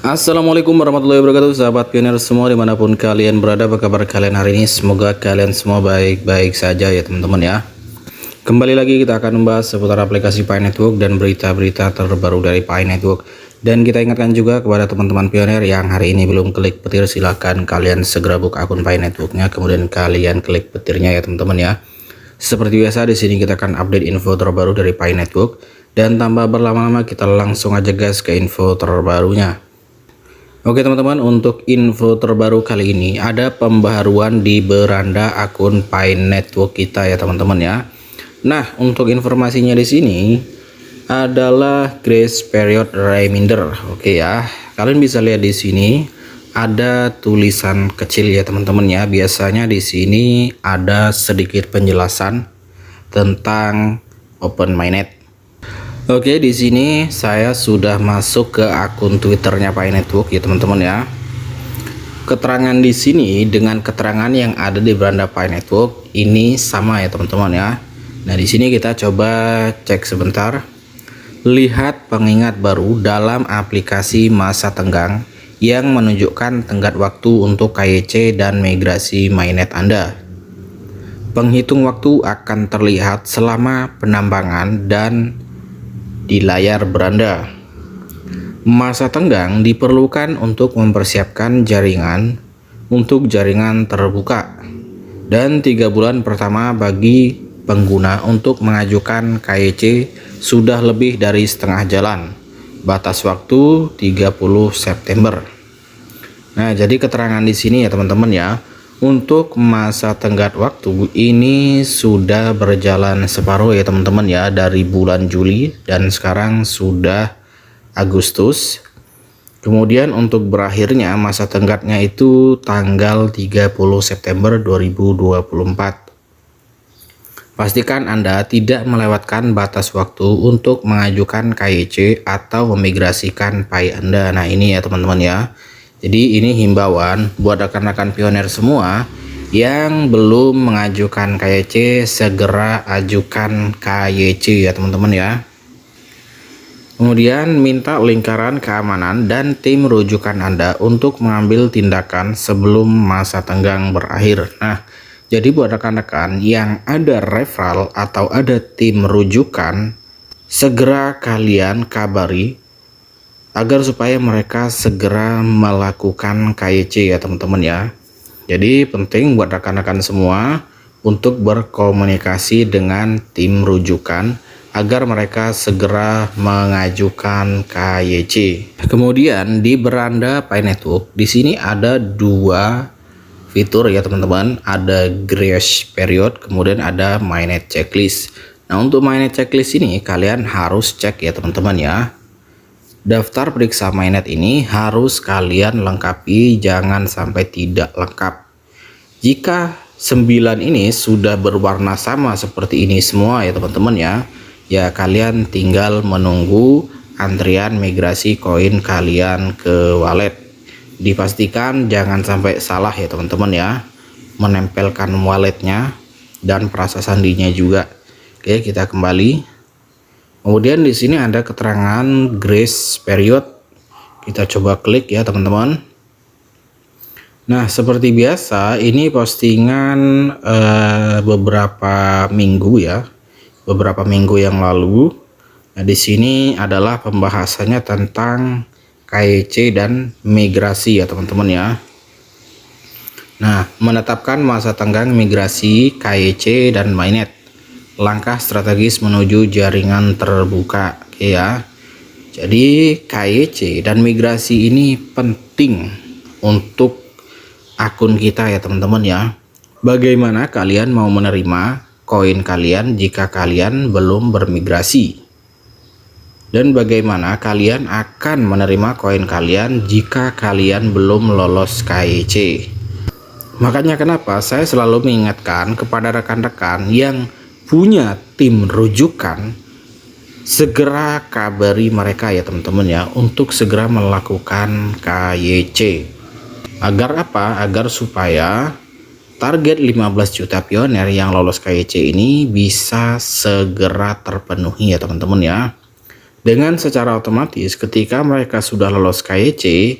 Assalamualaikum warahmatullahi wabarakatuh, sahabat pionir semua dimanapun kalian berada. Apa kabar kalian hari ini? Semoga kalian semua baik-baik saja ya teman-teman ya. Kembali lagi kita akan membahas seputar aplikasi Pi Network dan berita-berita terbaru dari Pi Network. Dan kita ingatkan juga kepada teman-teman pionir yang hari ini belum klik petir, silahkan kalian segera buka akun Pi Networknya, kemudian kalian klik petirnya ya teman-teman ya. Seperti biasa di sini kita akan update info terbaru dari Pi Network, dan tanpa berlama-lama kita langsung aja gas ke info terbarunya. Oke teman-teman, untuk info terbaru kali ini ada pembaharuan di beranda akun Pi Network kita ya teman-teman ya. Nah, untuk informasinya di sini adalah grace period reminder. Oke ya, kalian bisa lihat di sini ada tulisan kecil ya teman-teman ya. Biasanya di sini ada sedikit penjelasan tentang Open Mainnet. Oke, di sini saya sudah masuk ke akun Twitternya Pi Network ya teman-teman ya. Keterangan di sini dengan keterangan yang ada di beranda Pi Network ini sama ya teman-teman ya. Nah, di sini kita coba cek sebentar. Lihat pengingat baru dalam aplikasi masa tenggang yang menunjukkan tenggat waktu untuk KYC dan migrasi mainnet Anda. Penghitung waktu akan terlihat selama penambangan dan di layar beranda. Masa tenggang diperlukan untuk mempersiapkan jaringan untuk jaringan terbuka, dan 3 bulan pertama bagi pengguna untuk mengajukan KYC sudah lebih dari setengah jalan. Batas waktu 30 September. Nah, jadi keterangan di sini ya teman-teman ya. Untuk masa tenggat waktu ini sudah berjalan separuh ya teman-teman ya, dari bulan Juli dan sekarang sudah Agustus. Kemudian untuk berakhirnya masa tenggatnya itu tanggal 30 September 2024. Pastikan Anda tidak melewatkan batas waktu untuk mengajukan KYC atau memigrasikan Pi Anda. Nah, ini ya teman-teman ya. Jadi ini himbauan buat rekan-rekan pionir semua yang belum mengajukan KYC, segera ajukan KYC ya teman-teman ya. Kemudian minta lingkaran keamanan dan tim rujukan Anda untuk mengambil tindakan sebelum masa tenggang berakhir. Nah, jadi buat rekan-rekan yang ada referral atau ada tim rujukan, segera kalian kabari agar supaya mereka segera melakukan KYC ya teman-teman ya. Jadi penting buat rekan-rekan semua untuk berkomunikasi dengan tim rujukan agar mereka segera mengajukan KYC. Kemudian di beranda Pi Network di sini ada 2 fitur ya teman-teman, ada grace period, kemudian ada mainnet checklist. Nah, untuk mainnet checklist ini kalian harus cek ya teman-teman ya. Daftar periksa mainnet ini harus kalian lengkapi, jangan sampai tidak lengkap. Jika 9 ini sudah berwarna sama seperti ini semua ya teman-teman ya, kalian tinggal menunggu antrian migrasi koin kalian ke wallet. Dipastikan jangan sampai salah ya teman-teman ya, menempelkan walletnya dan perasa sandinya juga. Oke, kita kembali. Kemudian di sini ada keterangan grace period. Kita coba klik ya teman-teman. Nah, seperti biasa ini postingan beberapa minggu ya. Beberapa minggu yang lalu. Nah, di sini adalah pembahasannya tentang KYC dan migrasi ya teman-teman ya. Nah, menetapkan masa tenggang migrasi KYC dan mainnet. Langkah strategis menuju jaringan terbuka. Oke ya. Jadi KYC dan migrasi ini penting untuk akun kita ya teman-teman ya. Bagaimana kalian mau menerima koin kalian jika kalian belum bermigrasi? Dan bagaimana kalian akan menerima koin kalian jika kalian belum lolos KYC? Makanya kenapa saya selalu mengingatkan kepada rekan-rekan yang punya tim rujukan, segera kabari mereka ya teman-teman ya, untuk segera melakukan KYC. Agar apa? Agar supaya target 15 juta pionir yang lolos KYC ini bisa segera terpenuhi ya teman-teman ya. Dengan secara otomatis ketika mereka sudah lolos KYC,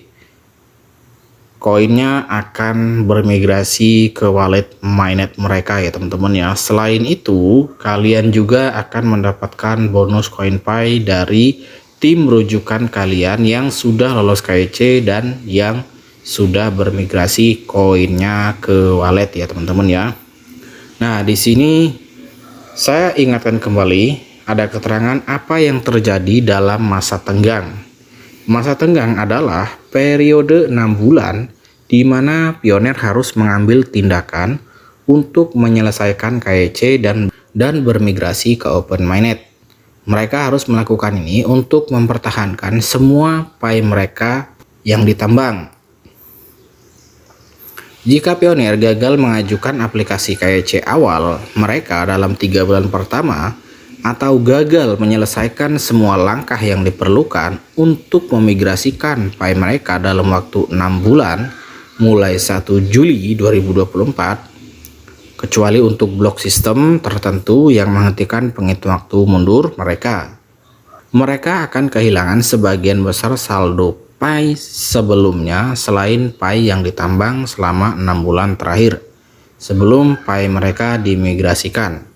koinnya akan bermigrasi ke wallet mainnet mereka ya teman-teman ya. Selain itu, kalian juga akan mendapatkan bonus CoinPay dari tim rujukan kalian yang sudah lolos KYC dan yang sudah bermigrasi koinnya ke wallet ya teman-teman ya. Nah, di sini saya ingatkan kembali ada keterangan apa yang terjadi dalam masa tenggang. Masa tenggang adalah periode 6 bulan di mana pioner harus mengambil tindakan untuk menyelesaikan KYC dan bermigrasi ke Open Mainnet. Mereka harus melakukan ini untuk mempertahankan semua Pi mereka yang ditambang. Jika pioner gagal mengajukan aplikasi KYC awal mereka dalam 3 bulan pertama, atau gagal menyelesaikan semua langkah yang diperlukan untuk memigrasikan Pi mereka dalam waktu 6 bulan mulai 1 Juli 2024, kecuali untuk blok sistem tertentu yang menghentikan penghitung waktu mundur mereka akan kehilangan sebagian besar saldo Pi sebelumnya selain Pi yang ditambang selama 6 bulan terakhir sebelum Pi mereka dimigrasikan.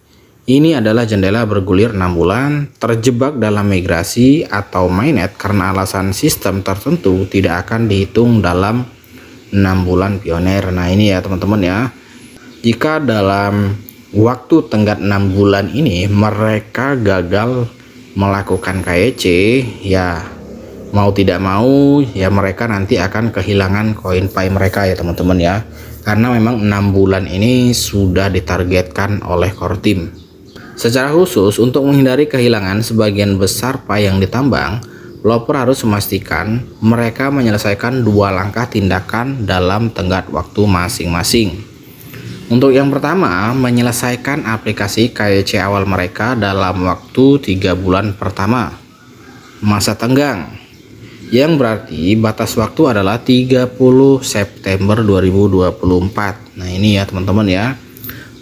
Ini adalah jendela bergulir 6 bulan, terjebak dalam migrasi atau mainnet karena alasan sistem tertentu tidak akan dihitung dalam 6 bulan pioner. Nah ini ya teman-teman ya, jika dalam waktu tenggat 6 bulan ini mereka gagal melakukan KYC, ya mau tidak mau ya mereka nanti akan kehilangan koin Pi mereka ya teman-teman ya, karena memang 6 bulan ini sudah ditargetkan oleh core team. Secara khusus untuk menghindari kehilangan sebagian besar Pi yang ditambang, developer harus memastikan mereka menyelesaikan 2 langkah tindakan dalam tenggat waktu masing-masing. Untuk yang pertama, menyelesaikan aplikasi KYC awal mereka dalam waktu 3 bulan pertama masa tenggang, yang berarti batas waktu adalah 30 September 2024. Nah ini ya teman-teman ya,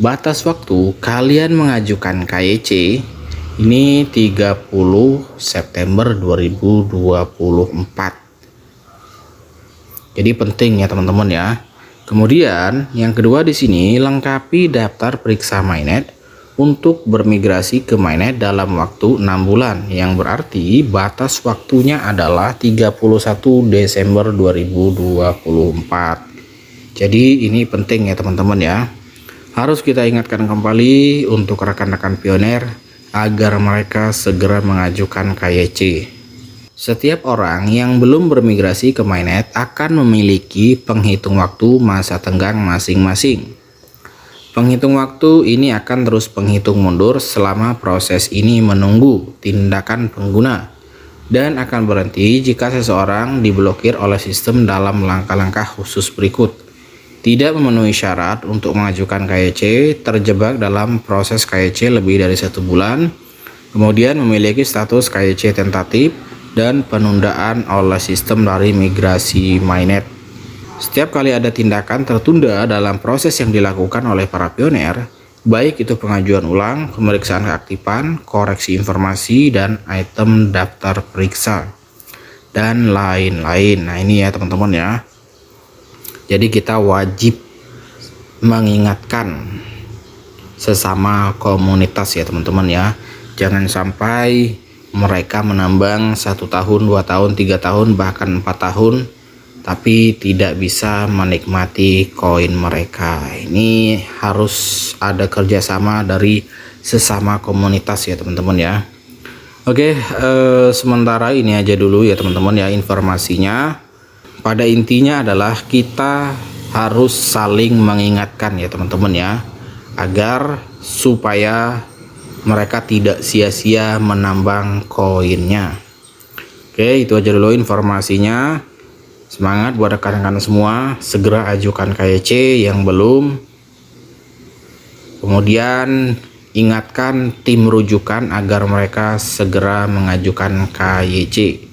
batas waktu kalian mengajukan KYC ini 30 September 2024. Jadi penting ya teman-teman ya. Kemudian yang kedua di sini, lengkapi daftar periksa mainnet untuk bermigrasi ke mainnet dalam waktu 6 bulan, yang berarti batas waktunya adalah 31 Desember 2024. Jadi ini penting ya teman-teman ya. Harus kita ingatkan kembali untuk rekan-rekan pioner agar mereka segera mengajukan KYC. Setiap orang yang belum bermigrasi ke mainnet akan memiliki penghitung waktu masa tenggang masing-masing. Penghitung waktu ini akan terus penghitung mundur selama proses ini menunggu tindakan pengguna, dan akan berhenti jika seseorang diblokir oleh sistem dalam langkah-langkah khusus berikut. Tidak memenuhi syarat untuk mengajukan KYC, terjebak dalam proses KYC lebih dari 1 bulan, kemudian memiliki status KYC tentatif, dan penundaan oleh sistem dari migrasi mainnet. Setiap kali ada tindakan tertunda dalam proses yang dilakukan oleh para pioner, baik itu pengajuan ulang, pemeriksaan keaktifan, koreksi informasi, dan item daftar periksa, dan lain-lain. Nah ini ya teman-teman ya. Jadi kita wajib mengingatkan sesama komunitas ya teman-teman ya. Jangan sampai mereka menambang 1 tahun, 2 tahun, 3 tahun, bahkan 4 tahun, tapi tidak bisa menikmati koin mereka. Ini harus ada kerjasama dari sesama komunitas ya teman-teman ya. Oke, sementara ini aja dulu ya teman-teman ya informasinya. Pada intinya adalah kita harus saling mengingatkan ya teman-teman ya, agar supaya mereka tidak sia-sia menambang koinnya. Oke, itu aja dulu informasinya. Semangat buat rekan-rekan semua, segera ajukan KYC yang belum. Kemudian ingatkan tim rujukan agar mereka segera mengajukan KYC.